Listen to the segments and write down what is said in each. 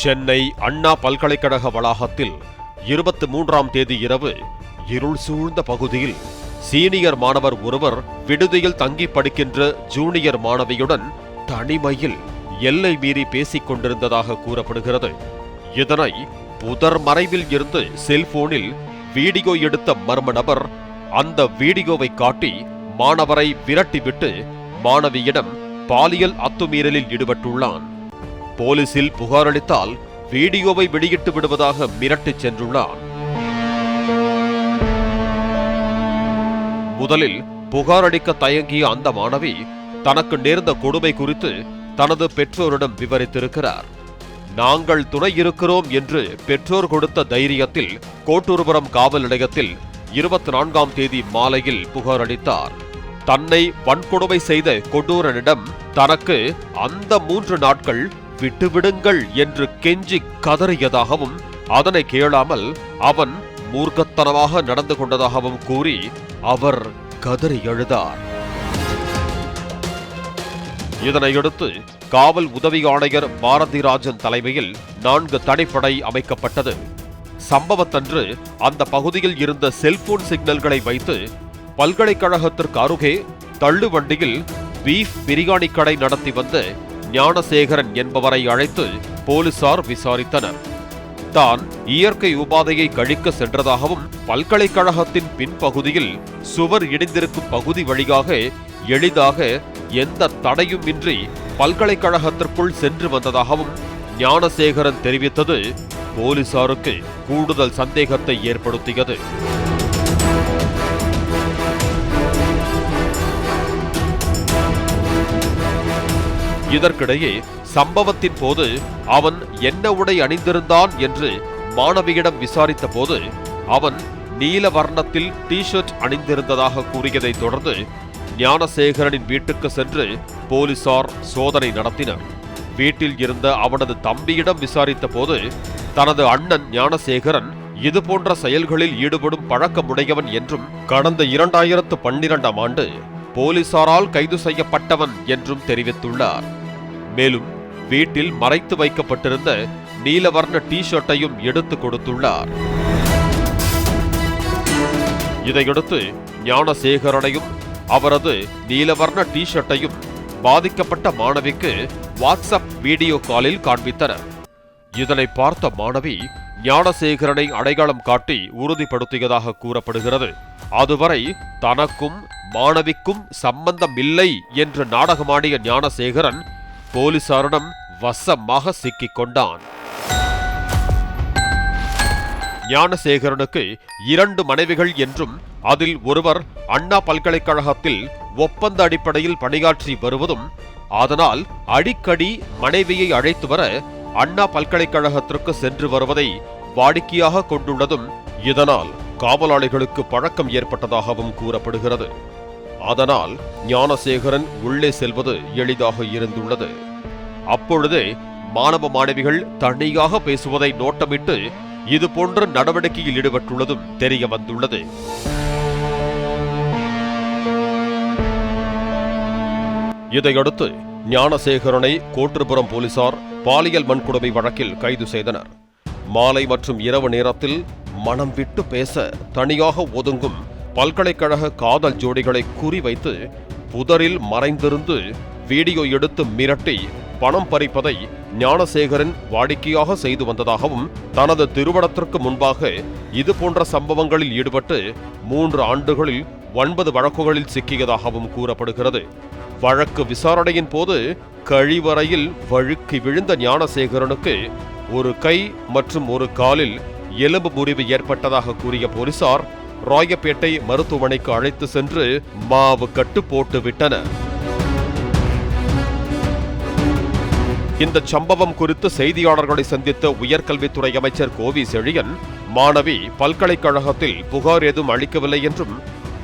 சென்னை அண்ணா பல்கலைக்கழக வளாகத்தில் 23ஆம் தேதி இரவு இருள் சூழ்ந்த பகுதியில் சீனியர் மாணவர் ஒருவர் விடுதியில் தங்கி படிக்கின்ற ஜூனியர் மாணவியுடன் தனிமையில் எல்லை மீறி பேசிக் கொண்டிருந்ததாக கூறப்படுகிறது. இதனை புதர் மறைவில் இருந்து செல்போனில் வீடியோ எடுத்த மர்ம நபர் அந்த வீடியோவை காட்டி மாணவரை விரட்டிவிட்டு மாணவியிடம் பாலியல் அத்துமீறலில் ஈடுபட்டுள்ளான். போலீசில் புகாரளித்தால் வீடியோவை வெளியிட்டு விடுவதாக மிரட்டிச் சென்றுள்ளான். முதலில் புகாரளிக்க தயங்கிய அந்த மாணவி தனக்கு நேர்ந்த கொடுமை குறித்து தனது பெற்றோரிடம் விவரித்திருக்கிறார். நாங்கள் துணை இருக்கிறோம் என்று பெற்றோர் கொடுத்த தைரியத்தில் கோட்டூர்புரம் காவல் நிலையத்தில் 24ஆம் தேதி மாலையில் புகாரளித்தார். தன்னை வன்கொடுமை செய்த கொடூரனிடம் தனக்கு அந்த 3 நாட்கள் விட்டுவிடுங்கள் என்று கெஞ்சி கதறியதாகவும் அதனை கேளாமல் அவன் மூர்க்கத்தனமாக நடந்து கொண்டதாகவும் கூறி அவர் கதறி எழுதார். இதனையடுத்து காவல் உதவி ஆணையர் பாரதிராஜன் தலைமையில் 4 தனிப்படை அமைக்கப்பட்டது. சம்பவத்தன்று அந்த பகுதியில் இருந்த செல்போன் சிக்னல்களை வைத்து பல்கலைக்கழகத்திற்கு அருகே தள்ளுவண்டியில் பீஃப் பிரியாணி கடை நடத்தி வந்த ஞானசேகரன் என்பவரை அழைத்து போலீசார் விசாரித்தனர். தான் இயற்கை உபாதையை கழிக்க சென்றதாகவும் பல்கலைக்கழகத்தின் பின்பகுதியில் சுவர் இடிந்திருக்கும் பகுதி வழியாக எளிதாக எந்த தடையுமின்றி பல்கலைக்கழகத்திற்குள் சென்று வந்ததாகவும் ஞானசேகரன் தெரிவித்தது போலீசாருக்கு கூடுதல் சந்தேகத்தை ஏற்படுத்தியது. இதற்கிடையே சம்பவத்தின் போது அவன் என்ன உடை அணிந்திருந்தான் என்று மாணவியிடம் விசாரித்த போது அவன் நீல வர்ணத்தில் டி-ஷர்ட் அணிந்திருந்ததாக கூறியதை தொடர்ந்து ஞானசேகரனின் வீட்டுக்கு சென்று போலீசார் சோதனை நடத்தினர். வீட்டில் இருந்த அவனது தம்பியிடம் விசாரித்த போது தனது அண்ணன் ஞானசேகரன் இதுபோன்ற செயல்களில் ஈடுபடும் பழக்கமுடையவன் என்றும் கடந்த 2012ஆம் ஆண்டு போலீசாரால் கைது செய்யப்பட்டவன் என்றும் தெரிவித்துள்ளார். மேலும் வீட்டில் மறைத்து வைக்கப்பட்டிருந்த நீலவர்ண டி-ஷர்ட்டையும் எடுத்து கொடுத்துள்ளார். இதையடுத்து ஞானசேகரனையும் அவரது நீலவர்ண டி-ஷர்ட்டையும் பாதிக்கப்பட்ட மாணவிக்கு வாட்ஸ்அப் வீடியோ காலில் காண்பித்தனர். இதனை பார்த்த மாணவி ஞானசேகரனை அடையாளம் காட்டி உறுதிப்படுத்தியதாக கூறப்படுகிறது. அதுவரை தனக்கும் மாணவிக்கும் சம்பந்தமில்லை என்று நாடகமாடிய ஞானசேகரன் போலீசாரிடம் வசமாக சிக்கிக் கொண்டான். ஞானசேகரனுக்கு 2 மனைவிகள் என்றும் அதில் ஒருவர் அண்ணா பல்கலைக்கழகத்தில் ஒப்பந்த அடிப்படையில் பணியாற்றி வருவதும் அதனால் அடிக்கடி மனைவியை அழைத்து வர அண்ணா பல்கலைக்கழகத்திற்கு சென்று வருவதை வாடிக்கையாக கொண்டுள்ளதும் இதனால் காவலாளிகளுக்கு பழக்கம் ஏற்பட்டதாகவும் கூறப்படுகிறது. அதனால் ஞானசேகரன் உள்ளே செல்வது எளிதாக இருந்துள்ளது. அப்பொழுதே மாணவ மாணவிகள் தனியாக பேசுவதை நோட்டமிட்டு இதுபோன்ற நடவடிக்கையில் ஈடுபட்டுள்ளதும் தெரிய வந்துள்ளது. இதையடுத்து ஞானசேகரனை கோட்டூர்புரம் போலீசார் பாலியல் வன்கொடுமை வழக்கில் கைது செய்தனர். மாலை மற்றும் இரவு நேரத்தில் மனம் விட்டு பேச தனியாக ஒதுங்கும் பல்கலைக்கழக காதல் ஜோடிகளை குறிவைத்து புதரில் மறைந்திருந்து வீடியோ எடுத்து மிரட்டி பணம் பறிப்பதை ஞானசேகரன் வாடிக்கையாக செய்து வந்ததாகவும் தனது திருமணத்திற்கு முன்பாக இதுபோன்ற சம்பவங்களில் ஈடுபட்டு 3 ஆண்டுகளில் 9 வழக்குகளில் சிக்கியதாகவும் கூறப்படுகிறது. வழக்கு விசாரணையின் போது கழிவறையில் வழுக்கி விழுந்த ஞானசேகரனுக்கு ஒரு கை மற்றும் ஒரு காலில் எலும்பு முறிவு ஏற்பட்டதாக கூறிய போலீசார் ராயப்பேட்டை மருத்துவமனைக்கு அழைத்து சென்று மாவு கட்டு போட்டு விட்டனர். இந்த சம்பவம் குறித்து செய்தியாளர்களை சந்தித்த உயர்கல்வித்துறை அமைச்சர் கோவி செழியன் மாணவி பல்கலைக்கழகத்தில் புகார் ஏதும் அளிக்கவில்லை என்றும்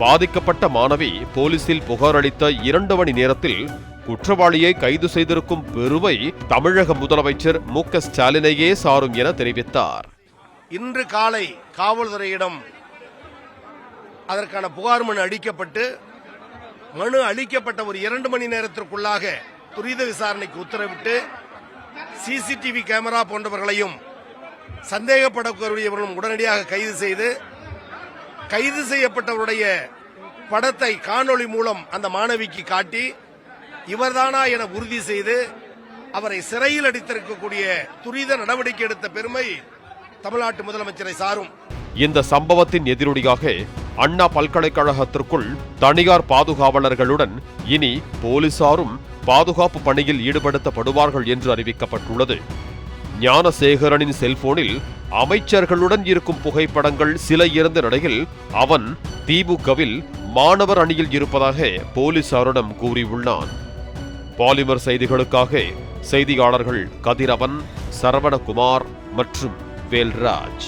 பாதிக்கப்பட்ட மாணவி போலீசில் புகார் அளித்த 2 மணி நேரத்தில் குற்றவாளியை கைது செய்திருக்கும் பெருமை தமிழக முதலமைச்சர் மு.க. ஸ்டாலினையே சாரும் என தெரிவித்தார். இன்று காலை காவல்துறையிடம் அதற்கான புகார் மனு அளிக்கப்பட்டு மனு அளிக்கப்பட்ட ஒரு 2 மணி நேரத்திற்குள்ளாக துரித விசாரணைக்கு உத்தரவிட்டு சிசிடிவி கேமரா போன்றவர்களையும் சந்தேகப்படக்கூடியவர்களும் உடனடியாக கைது செய்து கைது செய்யப்பட்டவருடைய படத்தை காணொளி மூலம் அந்த மாணவிக்கு காட்டி இவர்தானா என உறுதி செய்து அவரை சிறையில் அடைத்திருக்கக்கூடிய துரித நடவடிக்கை எடுத்த பெருமை தமிழ்நாட்டு முதலமைச்சரை சாரும். இந்த சம்பவத்தின் எதிரொலியாக அண்ணா பல்கலைக்கழகத்திற்குள் தனியார் பாதுகாவலர்களுடன் இனி போலீசாரும் பாதுகாப்பு பணியில் ஈடுபடுத்தப்படுவார்கள் என்று அறிவிக்கப்பட்டுள்ளது. ஞானசேகரனின் செல்போனில் அமைச்சர்களுடன் இருக்கும் புகைப்படங்கள் சில இருந்த நிலையில் அவன் திமுகவில் மாணவர் அணியில் இருப்பதாக போலீசாரிடம் கூறியுள்ளான். பாலிமர் செய்திகளுக்காக செய்தியாளர்கள் கதிரவன், சரவணகுமார் மற்றும் வேல்ராஜ்.